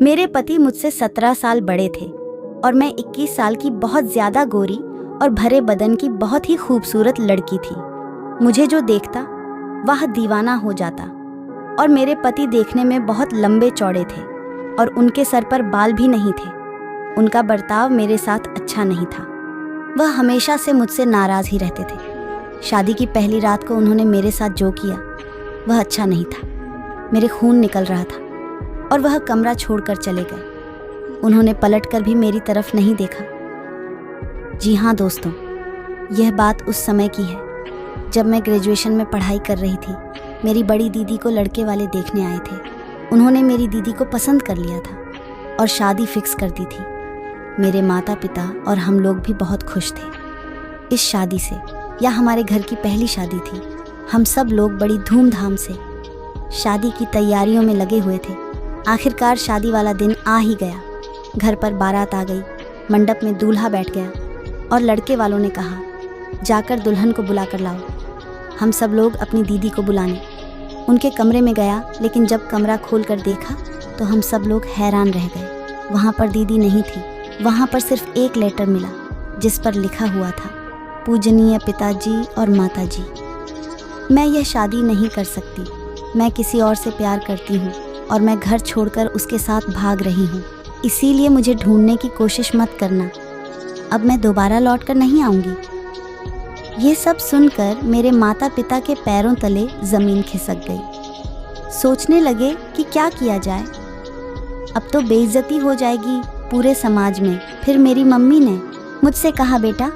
मेरे पति मुझसे 17 साल बड़े थे और मैं 21 साल की बहुत ज्यादा गोरी और भरे बदन की बहुत ही खूबसूरत लड़की थी। मुझे जो देखता वह दीवाना हो जाता। और मेरे पति देखने में बहुत लंबे चौड़े थे और उनके सर पर बाल भी नहीं थे। उनका बर्ताव मेरे साथ अच्छा नहीं था। वह हमेशा से मुझसे नाराज ही रहते थे। शादी की पहली रात को उन्होंने मेरे साथ जो किया वह अच्छा नहीं था। मेरे खून निकल रहा था और वह कमरा छोड़कर चले गए। उन्होंने पलटकर भी मेरी तरफ नहीं देखा। जी हाँ दोस्तों, यह बात उस समय की है जब मैं ग्रेजुएशन में पढ़ाई कर रही थी। मेरी बड़ी दीदी को लड़के वाले देखने आए थे। उन्होंने मेरी दीदी को पसंद कर लिया था और शादी फिक्स कर दी थी। मेरे माता पिता और हम लोग भी बहुत खुश थे इस शादी से। यह हमारे घर की पहली शादी थी। हम सब लोग बड़ी धूमधाम से शादी की तैयारियों में लगे हुए थे। आखिरकार शादी वाला दिन आ ही गया। घर पर बारात आ गई। मंडप में दूल्हा बैठ गया और लड़के वालों ने कहा, जाकर दुल्हन को बुला कर लाओ। हम सब लोग अपनी दीदी को बुलाने उनके कमरे में गया, लेकिन जब कमरा खोल कर देखा तो हम सब लोग हैरान रह गए। वहाँ पर दीदी नहीं थी। वहाँ पर सिर्फ एक लेटर मिला जिस पर लिखा हुआ था, पूजनीय पिताजी और माताजी, मैं यह शादी नहीं कर सकती। मैं किसी और से प्यार करती हूँ और मैं घर छोड़कर उसके साथ भाग रही हूँ। इसीलिए मुझे ढूंढने की कोशिश मत करना। अब मैं दोबारा लौट कर नहीं आऊँगी। ये सब सुनकर मेरे माता पिता के पैरों तले ज़मीन खिसक गई। सोचने लगे कि क्या किया जाए। अब तो बेइज्जती हो जाएगी पूरे समाज में। फिर मेरी मम्मी ने मुझसे कहा, बेटा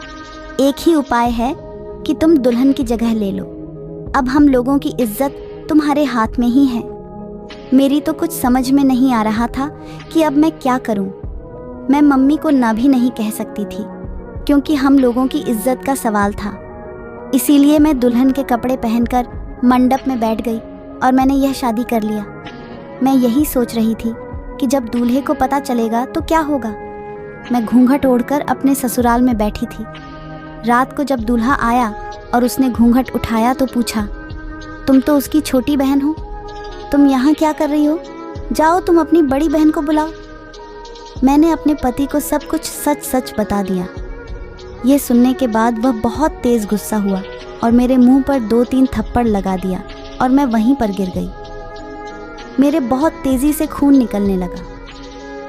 एक ही उपाय है कि तुम दुल्हन की जगह ले लो। अब हम लोगों की इज्जत तुम्हारे हाथ में ही है। मेरी तो कुछ समझ में नहीं आ रहा था कि अब मैं क्या करूं। मैं मम्मी को ना भी नहीं कह सकती थी क्योंकि हम लोगों की इज्जत का सवाल था। इसीलिए मैं दुल्हन के कपड़े पहनकर मंडप में बैठ गई और मैंने यह शादी कर लिया। मैं यही सोच रही थी कि जब दूल्हे को पता चलेगा तो क्या होगा। मैं घूंघट ओढ़कर अपने ससुराल में बैठी थी। रात को जब दूल्हा आया और उसने घूंघट उठाया तो पूछा, तुम तो उसकी छोटी बहन हो, तुम यहाँ क्या कर रही हो? जाओ तुम अपनी बड़ी बहन को बुलाओ। मैंने अपने पति को सब कुछ सच सच बता दिया। ये सुनने के बाद वह बहुत तेज गुस्सा हुआ और मेरे मुंह पर 2-3 थप्पड़ लगा दिया और मैं वहीं पर गिर गई। मेरे बहुत तेजी से खून निकलने लगा,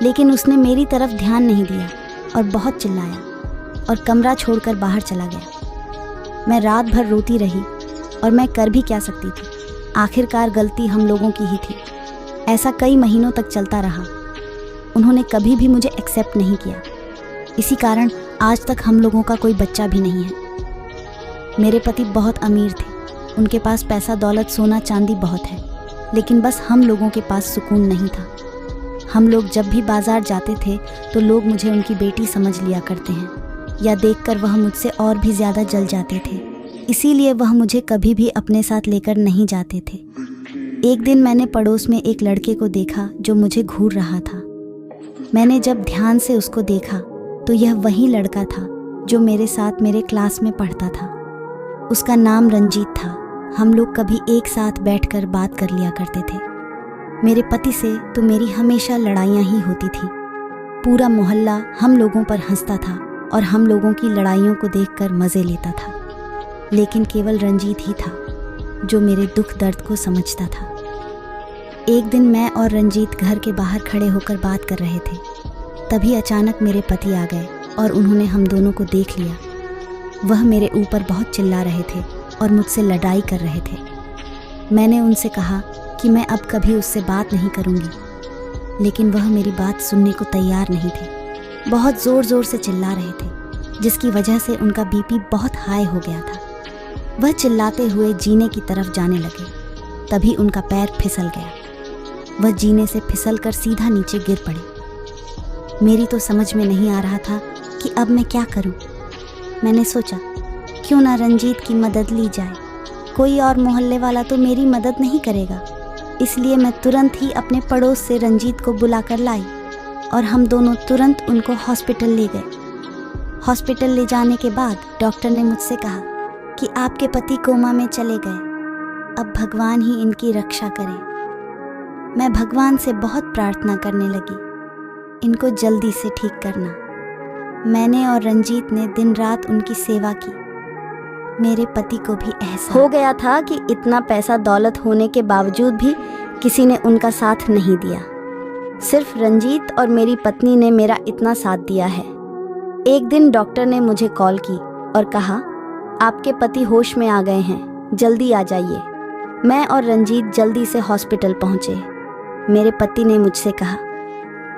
लेकिन उसने मेरी तरफ ध्यान नहीं दिया और बहुत चिल्लाया और कमरा छोड़कर बाहर चला गया। मैं रात भर रोती रही और मैं कर भी क्या सकती थी। आखिरकार गलती हम लोगों की ही थी। ऐसा कई महीनों तक चलता रहा। उन्होंने कभी भी मुझे एक्सेप्ट नहीं किया। इसी कारण आज तक हम लोगों का कोई बच्चा भी नहीं है। मेरे पति बहुत अमीर थे। उनके पास पैसा दौलत सोना चांदी बहुत है, लेकिन बस हम लोगों के पास सुकून नहीं था। हम लोग जब भी बाजार जाते थे तो लोग मुझे उनकी बेटी समझ लिया करते हैं, या देखकर वह मुझसे और भी ज़्यादा जल जाते थे। इसीलिए वह मुझे कभी भी अपने साथ लेकर नहीं जाते थे। एक दिन मैंने पड़ोस में एक लड़के को देखा जो मुझे घूर रहा था। मैंने जब ध्यान से उसको देखा तो यह वही लड़का था जो मेरे साथ मेरे क्लास में पढ़ता था। उसका नाम रंजीत था। हम लोग कभी एक साथ बैठकर बात कर लिया करते थे। मेरे पति से तो मेरी हमेशा लड़ाइयाँ ही होती थी। पूरा मोहल्ला हम लोगों पर हंसता था और हम लोगों की लड़ाइयों को देखकर मज़े लेता था, लेकिन केवल रंजीत ही था जो मेरे दुख दर्द को समझता था। एक दिन मैं और रंजीत घर के बाहर खड़े होकर बात कर रहे थे। तभी अचानक मेरे पति आ गए और उन्होंने हम दोनों को देख लिया। वह मेरे ऊपर बहुत चिल्ला रहे थे और मुझसे लड़ाई कर रहे थे। मैंने उनसे कहा कि मैं अब कभी उससे बात नहीं करूँगी, लेकिन वह मेरी बात सुनने को तैयार नहीं थे। बहुत ज़ोर ज़ोर से चिल्ला रहे थे, जिसकी वजह से उनका बीपी बहुत हाई हो गया था। वह चिल्लाते हुए जीने की तरफ जाने लगे। तभी उनका पैर फिसल गया। वह जीने से फिसलकर सीधा नीचे गिर पड़े। मेरी तो समझ में नहीं आ रहा था कि अब मैं क्या करूं। मैंने सोचा क्यों ना रंजीत की मदद ली जाए। कोई और मोहल्ले वाला तो मेरी मदद नहीं करेगा। इसलिए मैं तुरंत ही अपने पड़ोस से रंजीत को बुलाकर लाई और हम दोनों तुरंत उनको हॉस्पिटल ले गए। हॉस्पिटल ले जाने के बाद डॉक्टर ने मुझसे कहा कि आपके पति कोमा में चले गए, अब भगवान ही इनकी रक्षा करे। मैं भगवान से बहुत प्रार्थना करने लगी, इनको जल्दी से ठीक करना। मैंने और रंजीत ने दिन रात उनकी सेवा की। मेरे पति को भी एहसास हो गया था कि इतना पैसा दौलत होने के बावजूद भी किसी ने उनका साथ नहीं दिया। सिर्फ रंजीत और मेरी पत्नी ने मेरा इतना साथ दिया है। एक दिन डॉक्टर ने मुझे कॉल की और कहा, आपके पति होश में आ गए हैं, जल्दी आ जाइए। मैं और रंजीत जल्दी से हॉस्पिटल पहुंचे। मेरे पति ने मुझसे कहा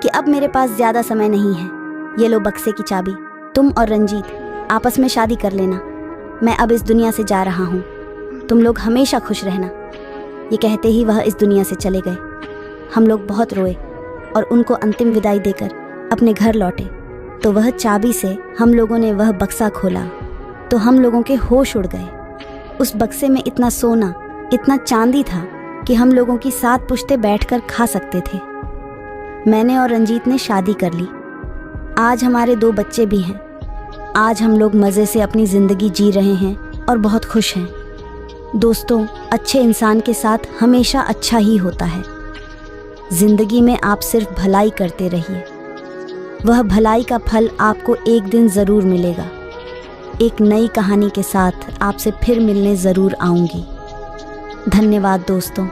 कि अब मेरे पास ज़्यादा समय नहीं है, ये लो बक्से की चाबी, तुम और रंजीत आपस में शादी कर लेना। मैं अब इस दुनिया से जा रहा हूँ, तुम लोग हमेशा खुश रहना। ये कहते ही वह इस दुनिया से चले गए। हम लोग बहुत रोए और उनको अंतिम विदाई देकर अपने घर लौटे तो वह चाबी से हम लोगों ने वह बक्सा खोला तो हम लोगों के होश उड़ गए। उस बक्से में इतना सोना, इतना चांदी था कि हम लोगों की 7 पुश्तें बैठकर खा सकते थे। मैंने और रंजीत ने शादी कर ली। आज हमारे 2 बच्चे भी हैं। आज हम लोग मज़े से अपनी ज़िंदगी जी रहे हैं और बहुत खुश हैं। दोस्तों, अच्छे इंसान के साथ हमेशा अच्छा ही होता है। ज़िंदगी में आप सिर्फ भलाई करते रहिए, वह भलाई का फल आपको एक दिन ज़रूर मिलेगा। एक नई कहानी के साथ आपसे फिर मिलने ज़रूर आऊँगी। धन्यवाद दोस्तों।